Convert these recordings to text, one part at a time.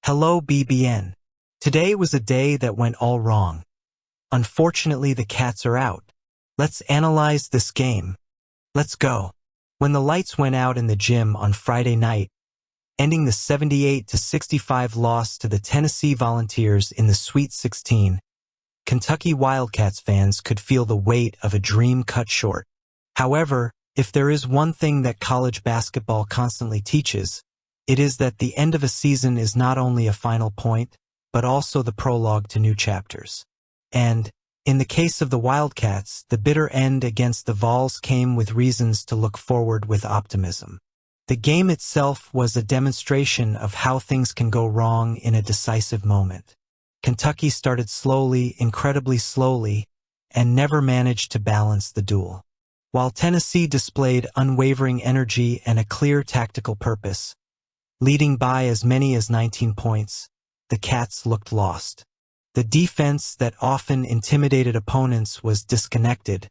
Hello BBN. Today was a day that went all wrong. Unfortunately, the Cats are out. Let's analyze this game. Let's go. When the lights went out in the gym on Friday night, ending the 78-65 loss to the Tennessee Volunteers in the Sweet 16, Kentucky Wildcats fans could feel the weight of a dream cut short. However, if there is one thing that college basketball constantly teaches, it is that the end of a season is not only a final point, but also the prologue to new chapters. And, in the case of the Wildcats, the bitter end against the Vols came with reasons to look forward with optimism. The game itself was a demonstration of how things can go wrong in a decisive moment. Kentucky started slowly, incredibly slowly, and never managed to balance the duel. While Tennessee displayed unwavering energy and a clear tactical purpose, leading by as many as 19 points, the Cats looked lost. The defense that often intimidated opponents was disconnected,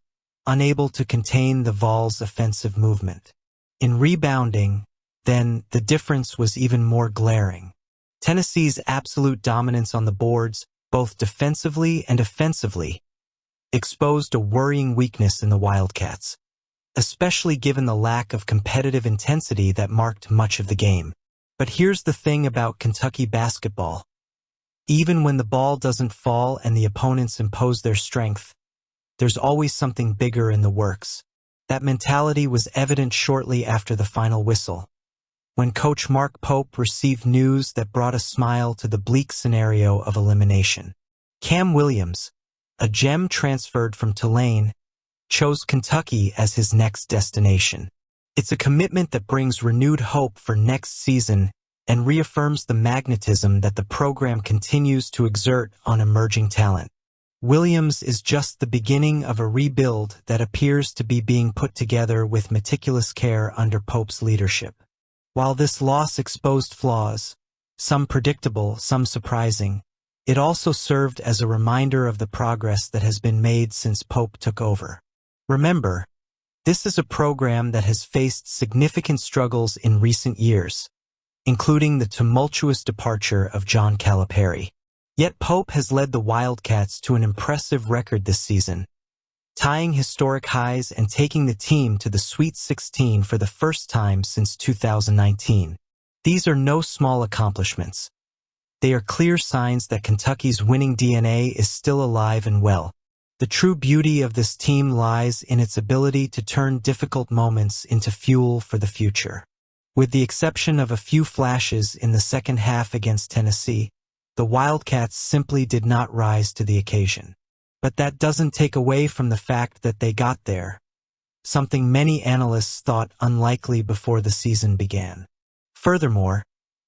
unable to contain the Vols' offensive movement. In rebounding, then, the difference was even more glaring. Tennessee's absolute dominance on the boards, both defensively and offensively, exposed a worrying weakness in the Wildcats, especially given the lack of competitive intensity that marked much of the game. But here's the thing about Kentucky basketball. Even when the ball doesn't fall and the opponents impose their strength, there's always something bigger in the works. That mentality was evident shortly after the final whistle, when Coach Mark Pope received news that brought a smile to the bleak scenario of elimination. Cam Williams, a gem transferred from Tulane, chose Kentucky as his next destination. It's a commitment that brings renewed hope for next season and reaffirms the magnetism that the program continues to exert on emerging talent. Williams is just the beginning of a rebuild that appears to be being put together with meticulous care under Pope's leadership. While this loss exposed flaws, some predictable, some surprising, it also served as a reminder of the progress that has been made since Pope took over. Remember, this is a program that has faced significant struggles in recent years, including the tumultuous departure of John Calipari. Yet Pope has led the Wildcats to an impressive record this season, tying historic highs and taking the team to the Sweet 16 for the first time since 2019. These are no small accomplishments. They are clear signs that Kentucky's winning DNA is still alive and well. The true beauty of this team lies in its ability to turn difficult moments into fuel for the future. With the exception of a few flashes in the second half against Tennessee, the Wildcats simply did not rise to the occasion. But that doesn't take away from the fact that they got there, something many analysts thought unlikely before the season began. Furthermore,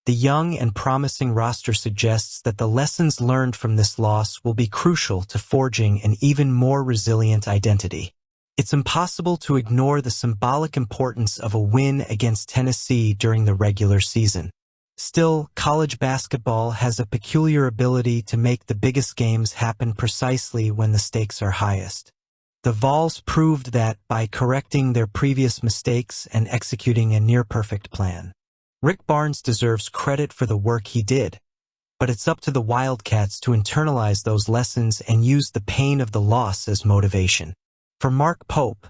the young and promising roster suggests that the lessons learned from this loss will be crucial to forging an even more resilient identity. It's impossible to ignore the symbolic importance of a win against Tennessee during the regular season. Still, college basketball has a peculiar ability to make the biggest games happen precisely when the stakes are highest. The Vols proved that by correcting their previous mistakes and executing a near-perfect plan. Rick Barnes deserves credit for the work he did, but it's up to the Wildcats to internalize those lessons and use the pain of the loss as motivation. For Mark Pope,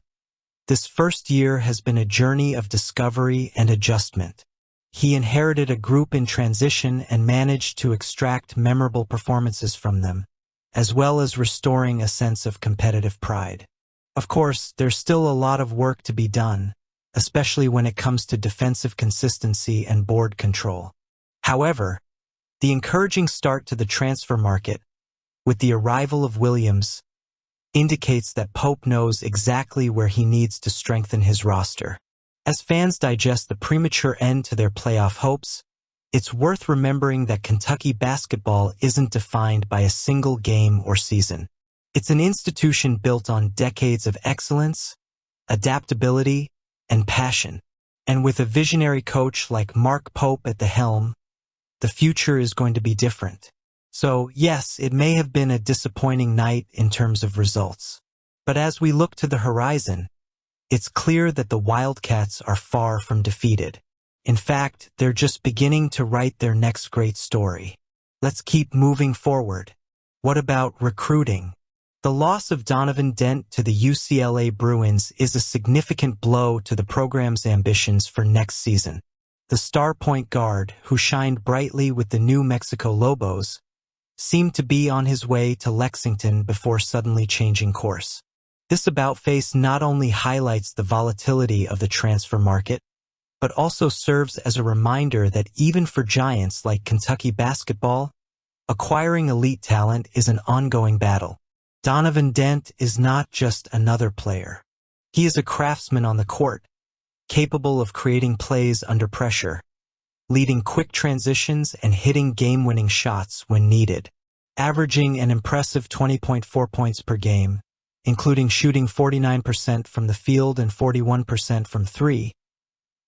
this first year has been a journey of discovery and adjustment. He inherited a group in transition and managed to extract memorable performances from them, as well as restoring a sense of competitive pride. Of course, there's still a lot of work to be done, especially when it comes to defensive consistency and board control. However, the encouraging start to the transfer market, with the arrival of Williams, indicates that Pope knows exactly where he needs to strengthen his roster. As fans digest the premature end to their playoff hopes, it's worth remembering that Kentucky basketball isn't defined by a single game or season. It's an institution built on decades of excellence, adaptability, and passion. And with a visionary coach like Mark Pope at the helm, the future is going to be different. So, yes, it may have been a disappointing night in terms of results. But as we look to the horizon, it's clear that the Wildcats are far from defeated. In fact, they're just beginning to write their next great story. Let's keep moving forward. What about recruiting? The loss of Donovan Dent to the UCLA Bruins is a significant blow to the program's ambitions for next season. The star point guard, who shined brightly with the New Mexico Lobos, seemed to be on his way to Lexington before suddenly changing course. This about-face not only highlights the volatility of the transfer market, but also serves as a reminder that even for giants like Kentucky basketball, acquiring elite talent is an ongoing battle. Donovan Dent is not just another player. He is a craftsman on the court, capable of creating plays under pressure, leading quick transitions and hitting game-winning shots when needed. Averaging an impressive 20.4 points per game, including shooting 49% from the field and 41% from three,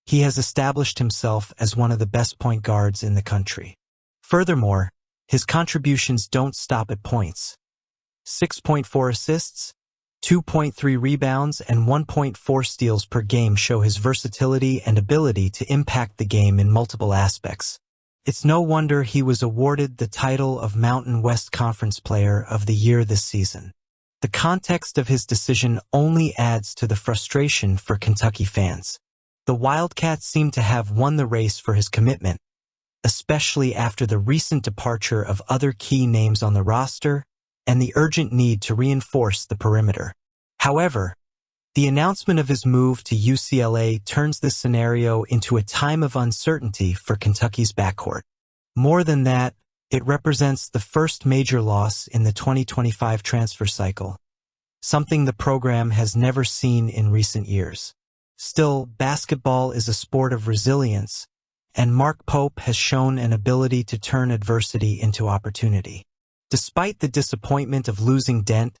he has established himself as one of the best point guards in the country. Furthermore, his contributions don't stop at points. 6.4 assists, 2.3 rebounds, and 1.4 steals per game show his versatility and ability to impact the game in multiple aspects. It's no wonder he was awarded the title of Mountain West Conference Player of the Year this season. The context of his decision only adds to the frustration for Kentucky fans. The Wildcats seem to have won the race for his commitment, especially after the recent departure of other key names on the roster and the urgent need to reinforce the perimeter. However, the announcement of his move to UCLA turns this scenario into a time of uncertainty for Kentucky's backcourt. More than that, it represents the first major loss in the 2025 transfer cycle, something the program has never seen in recent years. Still, basketball is a sport of resilience, and Mark Pope has shown an ability to turn adversity into opportunity. Despite the disappointment of losing Dent,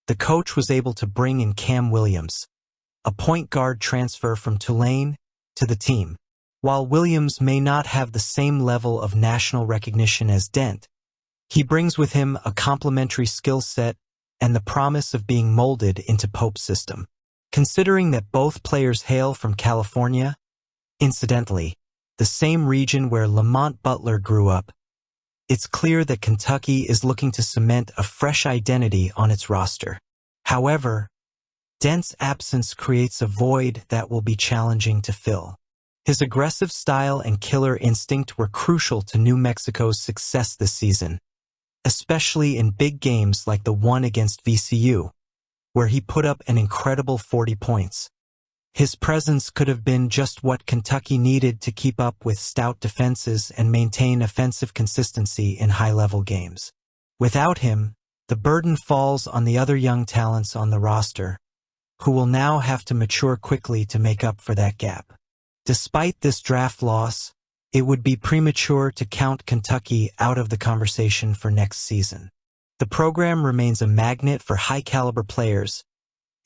the coach was able to bring in Cam Williams, a point guard transfer from Tulane, to the team. While Williams may not have the same level of national recognition as Dent, he brings with him a complementary skill set and the promise of being molded into Pope's system. Considering that both players hail from California, incidentally, the same region where Lamont Butler grew up, it's clear that Kentucky is looking to cement a fresh identity on its roster. However, Dent's absence creates a void that will be challenging to fill. His aggressive style and killer instinct were crucial to New Mexico's success this season, especially in big games like the one against VCU, where he put up an incredible 40 points. His presence could have been just what Kentucky needed to keep up with stout defenses and maintain offensive consistency in high-level games. Without him, the burden falls on the other young talents on the roster, who will now have to mature quickly to make up for that gap. Despite this draft loss, it would be premature to count Kentucky out of the conversation for next season. The program remains a magnet for high-caliber players,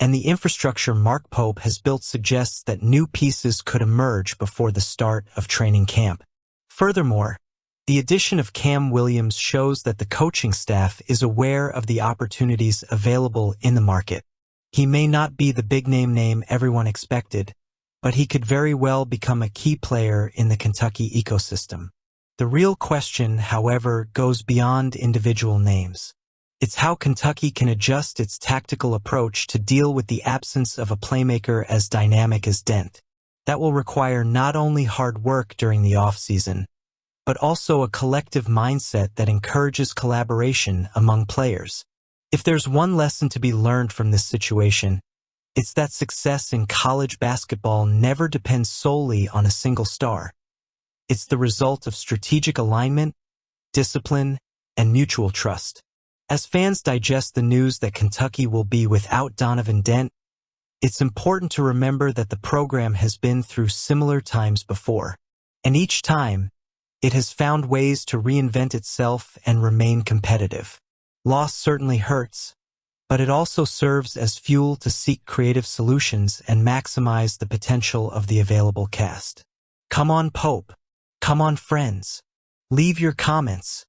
and the infrastructure Mark Pope has built suggests that new pieces could emerge before the start of training camp. Furthermore, the addition of Cam Williams shows that the coaching staff is aware of the opportunities available in the market. He may not be the big-name everyone expected, but he could very well become a key player in the Kentucky ecosystem. The real question, however, goes beyond individual names. It's how Kentucky can adjust its tactical approach to deal with the absence of a playmaker as dynamic as Dent. That will require not only hard work during the offseason, but also a collective mindset that encourages collaboration among players. If there's one lesson to be learned from this situation, it's that success in college basketball never depends solely on a single star. It's the result of strategic alignment, discipline, and mutual trust. As fans digest the news that Kentucky will be without Donovan Dent, it's important to remember that the program has been through similar times before, and each time, it has found ways to reinvent itself and remain competitive. Loss certainly hurts, but it also serves as fuel to seek creative solutions and maximize the potential of the available cast. Come on, Pope. Come on, friends. Leave your comments.